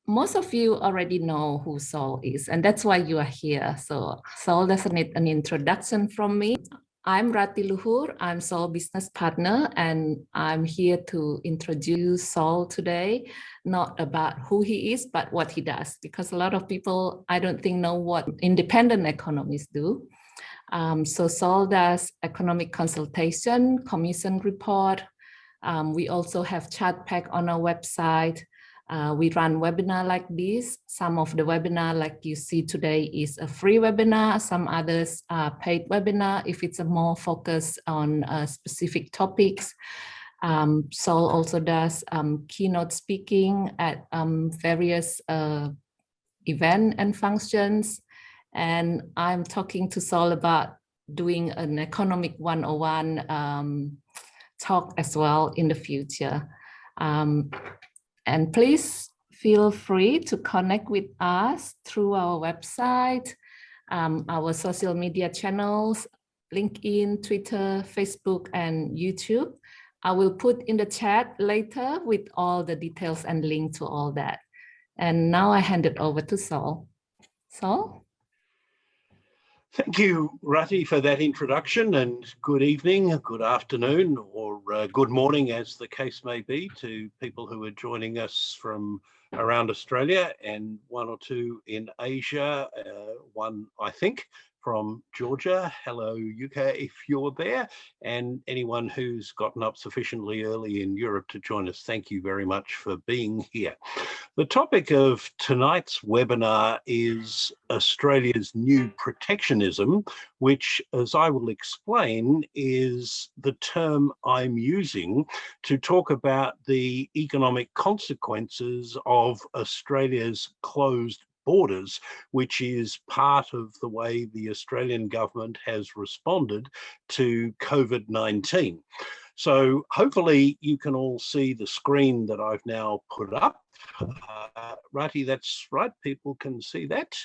most of you already know who Saul is, and that's why you are here. So Saul doesn't need an introduction from me. I'm Rati Luhur, I'm Saul business partner, and I'm here to introduce Saul today, not about who he is, but what he does, because a lot of people, I don't think, know what independent economists do. So Saul does economic consultation, commission report. We also have chat pack on our website. We run webinar like this. Some of the webinar like you see today is a free webinar. Some others are paid webinar if it's a more focus on specific topics. Saul also does keynote speaking at various events and functions. And I'm talking to Saul about doing an economic 101 talk as well in the future. And please feel free to connect with us through our website, our social media channels, LinkedIn, Twitter, Facebook, and YouTube. I will put in the chat later with all the details and link to all that. And now I hand it over to Saul. Saul? Thank you, Rati, for that introduction, and good evening, good afternoon, or good morning, as the case may be, to people who are joining us from around Australia and one or two in Asia, one, I think, from Georgia. Hello, UK, if you're there, and anyone who's gotten up sufficiently early in Europe to join us, thank you very much for being here. The topic of tonight's webinar is Australia's new protectionism, which, as I will explain, is the term I'm using to talk about the economic consequences of Australia's closed borders, which is part of the way the Australian government has responded to COVID-19. So hopefully you can all see the screen that I've now put up. Rati, that's right, people can see that.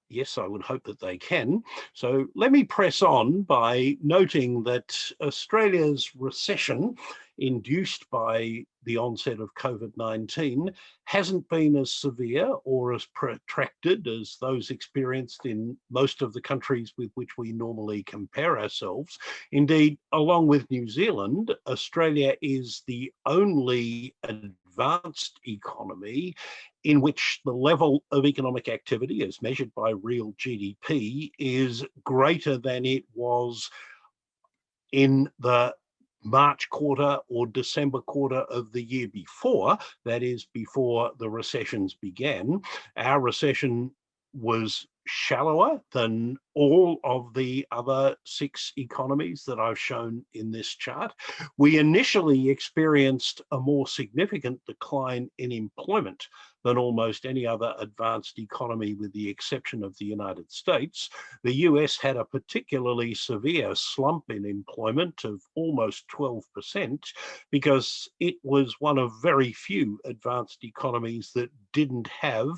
Yes, I would hope that they can. So let me press on by noting that Australia's recession induced by the onset of COVID-19 hasn't been as severe or as protracted as those experienced in most of the countries with which we normally compare ourselves. Indeed, along with New Zealand, Australia is the only advanced economy in which the level of economic activity as measured by real GDP is greater than it was in the March quarter or December quarter of the year before, that is before the recessions began. Our recession was shallower than all of the other 6 economies that I've shown in this chart. We initially experienced a more significant decline in employment than almost any other advanced economy with the exception of the United States. The US had a particularly severe slump in employment of almost 12% because it was one of very few advanced economies that didn't have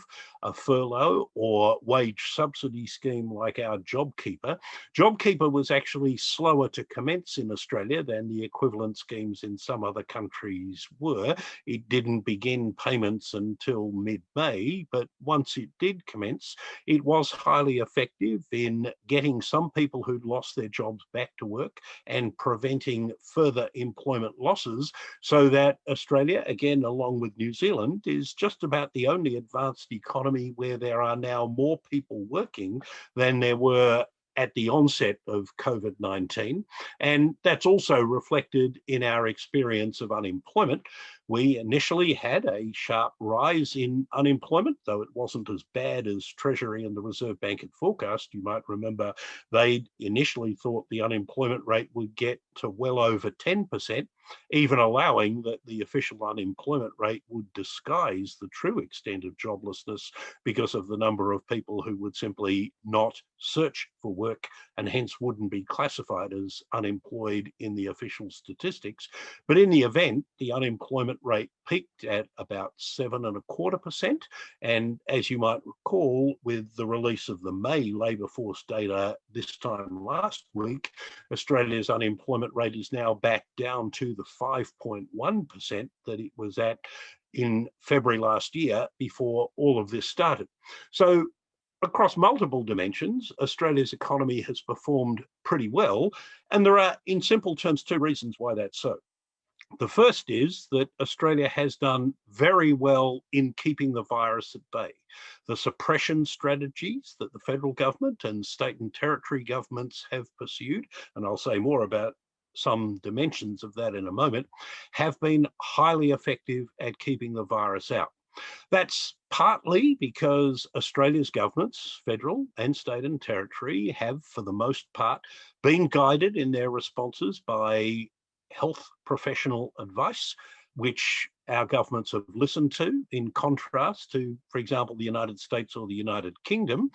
a furlough or wage subsidy scheme like our JobKeeper. JobKeeper was actually slower to commence in Australia than the equivalent schemes in some other countries were. It didn't begin payments until mid-May, but once it did commence, it was highly effective in getting some people who'd lost their jobs back to work and preventing further employment losses, so that Australia, again, along with New Zealand, is just about the only advanced economy where there are now more people working than there were at the onset of COVID-19. And that's also reflected in our experience of unemployment. We initially had a sharp rise in unemployment, though it wasn't as bad as Treasury and the Reserve Bank had forecast. You might remember they initially thought the unemployment rate would get to well over 10%, even allowing that the official unemployment rate would disguise the true extent of joblessness because of the number of people who would simply not search for work and hence wouldn't be classified as unemployed in the official statistics. But in the event, the unemployment rate peaked at about 7.25%. And as you might recall, with the release of the May labour force data this time last week, Australia's unemployment rate is now back down to the 5.1% that it was at in February last year before all of this started. So across multiple dimensions, Australia's economy has performed pretty well. And there are, in simple terms, two reasons why that's so. The first is that Australia has done very well in keeping the virus at bay. The suppression strategies that the federal government and state and territory governments have pursued, and I'll say more about some dimensions of that in a moment, have been highly effective at keeping the virus out. That's partly because Australia's governments, federal and state and territory, have for the most part been guided in their responses by health professional advice, which our governments have listened to, in contrast to, for example, the United States or the United Kingdom.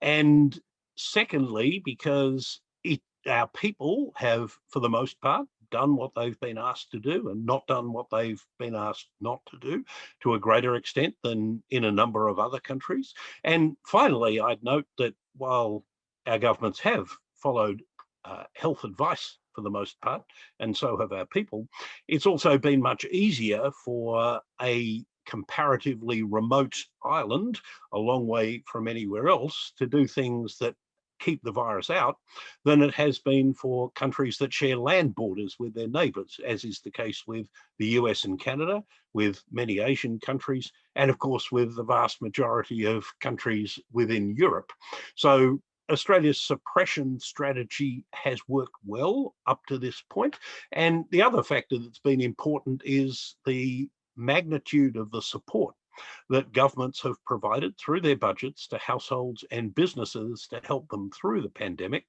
And secondly, because our people have, for the most part, done what they've been asked to do and not done what they've been asked not to do to a greater extent than in a number of other countries. And finally, I'd note that while our governments have followed health advice for the most part, and so have our people, it's also been much easier for a comparatively remote island, a long way from anywhere else, to do things that keep the virus out than it has been for countries that share land borders with their neighbours, as is the case with the US and Canada, with many Asian countries, and of course with the vast majority of countries within Europe. So Australia's suppression strategy has worked well up to this point. And the other factor that's been important is the magnitude of the support that governments have provided through their budgets to households and businesses to help them through the pandemic.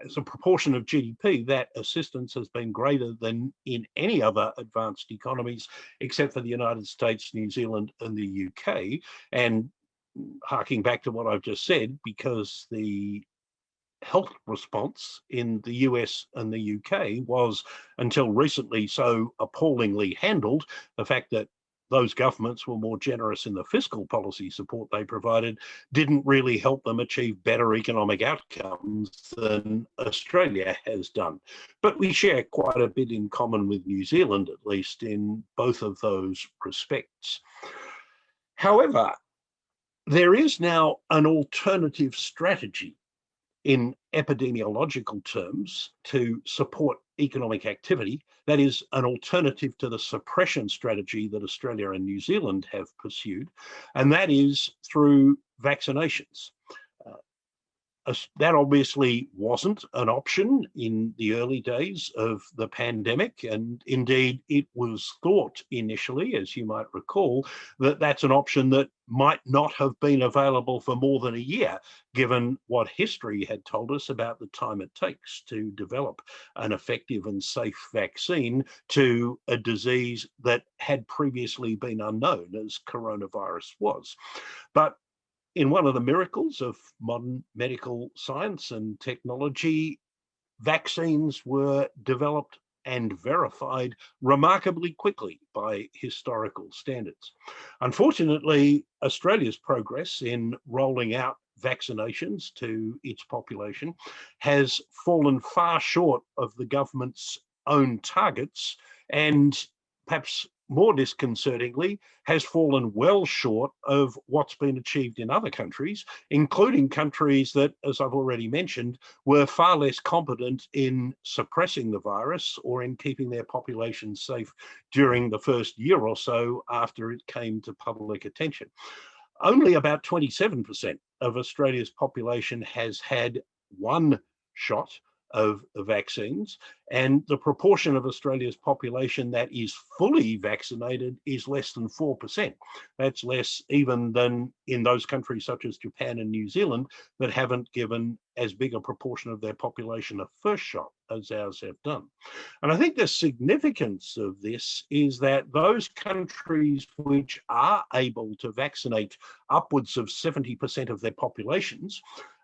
As a proportion of GDP, that assistance has been greater than in any other advanced economies, except for the United States, New Zealand, and the UK. And harking back to what I've just said, because the health response in the US and the UK was until recently so appallingly handled, the fact that those governments were more generous in the fiscal policy support they provided didn't really help them achieve better economic outcomes than Australia has done. But we share quite a bit in common with New Zealand, at least in both of those respects. However, there is now an alternative strategy in epidemiological terms to support economic activity. That is an alternative to the suppression strategy that Australia and New Zealand have pursued, and that is through vaccinations. That obviously wasn't an option in the early days of the pandemic, and indeed it was thought initially, as you might recall, that that's an option that might not have been available for more than a year, given what history had told us about the time it takes to develop an effective and safe vaccine to a disease that had previously been unknown, as coronavirus was. But in one of the miracles of modern medical science and technology, vaccines were developed and verified remarkably quickly by historical standards. Unfortunately, Australia's progress in rolling out vaccinations to its population has fallen far short of the government's own targets, and perhaps more disconcertingly, has fallen well short of what's been achieved in other countries, including countries that, as I've already mentioned, were far less competent in suppressing the virus or in keeping their populations safe during the first year or so after it came to public attention. Only about 27% of Australia's population has had one shot of vaccines, and the proportion of Australia's population that is fully vaccinated is less than 4%. That's less even than in those countries such as Japan and New Zealand that haven't given as big a proportion of their population a first shot as ours have done. And I think the significance of this is that those countries which are able to vaccinate upwards of 70% of their populations,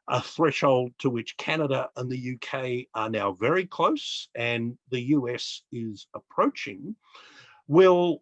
a threshold to which Canada and the UK are now very close and the US is approaching, will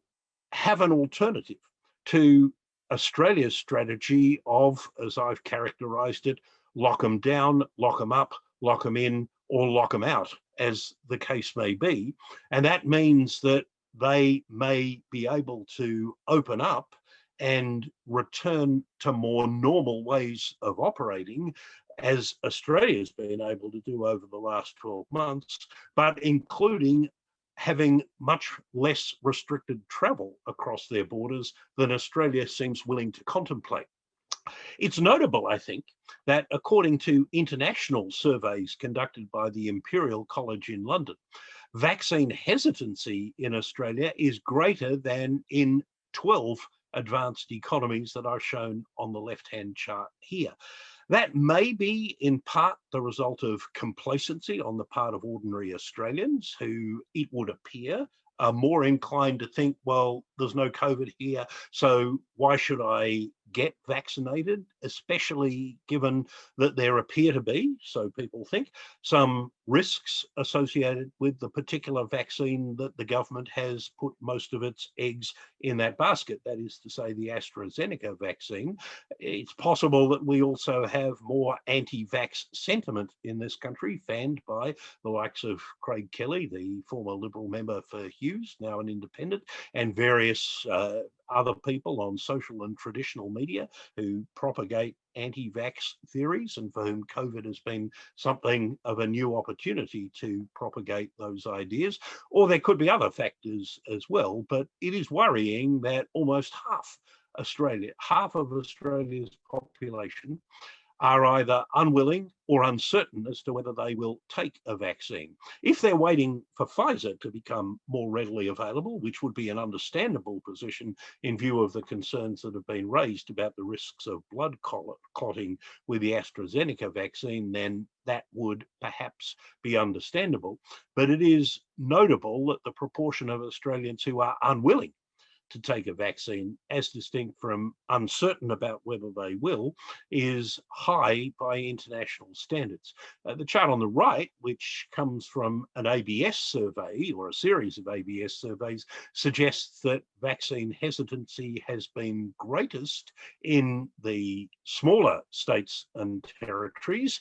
have an alternative to Australia's strategy of, as I've characterised it, lock them down, lock them up, lock them in, or lock them out, as the case may be. And that means that they may be able to open up and return to more normal ways of operating, as Australia's been able to do over the last 12 months, but including having much less restricted travel across their borders than Australia seems willing to contemplate. It's notable, I think, that according to international surveys conducted by the Imperial College in London, vaccine hesitancy in Australia is greater than in 12 advanced economies that are shown on the left-hand chart here. That may be in part the result of complacency on the part of ordinary Australians who, it would appear, are more inclined to think, well, there's no COVID here, so why should I get vaccinated, especially given that there appear to be, so people think, some risks associated with the particular vaccine that the government has put most of its eggs in that basket, that is to say the AstraZeneca vaccine. It's possible that we also have more anti-vax sentiment in this country, fanned by the likes of Craig Kelly, the former Liberal member for Hughes, now an independent, and various other people on social and traditional media who propagate anti-vax theories and for whom COVID has been something of a new opportunity to propagate those ideas. Or there could be other factors as well, but it is worrying that almost half of Australia's population are either unwilling or uncertain as to whether they will take a vaccine. If they're waiting for Pfizer to become more readily available, which would be an understandable position in view of the concerns that have been raised about the risks of blood clotting with the AstraZeneca vaccine, then that would perhaps be understandable. But it is notable that the proportion of Australians who are unwilling to take a vaccine, as distinct from uncertain about whether they will, is high by international standards. The chart on the right, which comes from an ABS survey or a series of ABS surveys, suggests that vaccine hesitancy has been greatest in the smaller states and territories,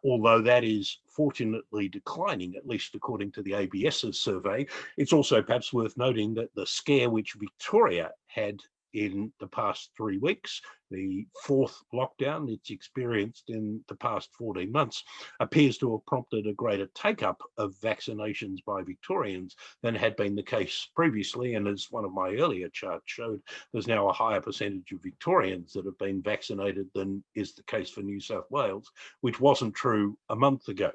although that is fortunately declining, at least according to the ABS's survey. It's also perhaps worth noting that the scare which Victoria had in the past 3 weeks, the fourth lockdown it's experienced in the past 14 months, appears to have prompted a greater take-up of vaccinations by Victorians than had been the case previously. And as one of my earlier charts showed, there's now a higher percentage of Victorians that have been vaccinated than is the case for New South Wales, which wasn't true a month ago.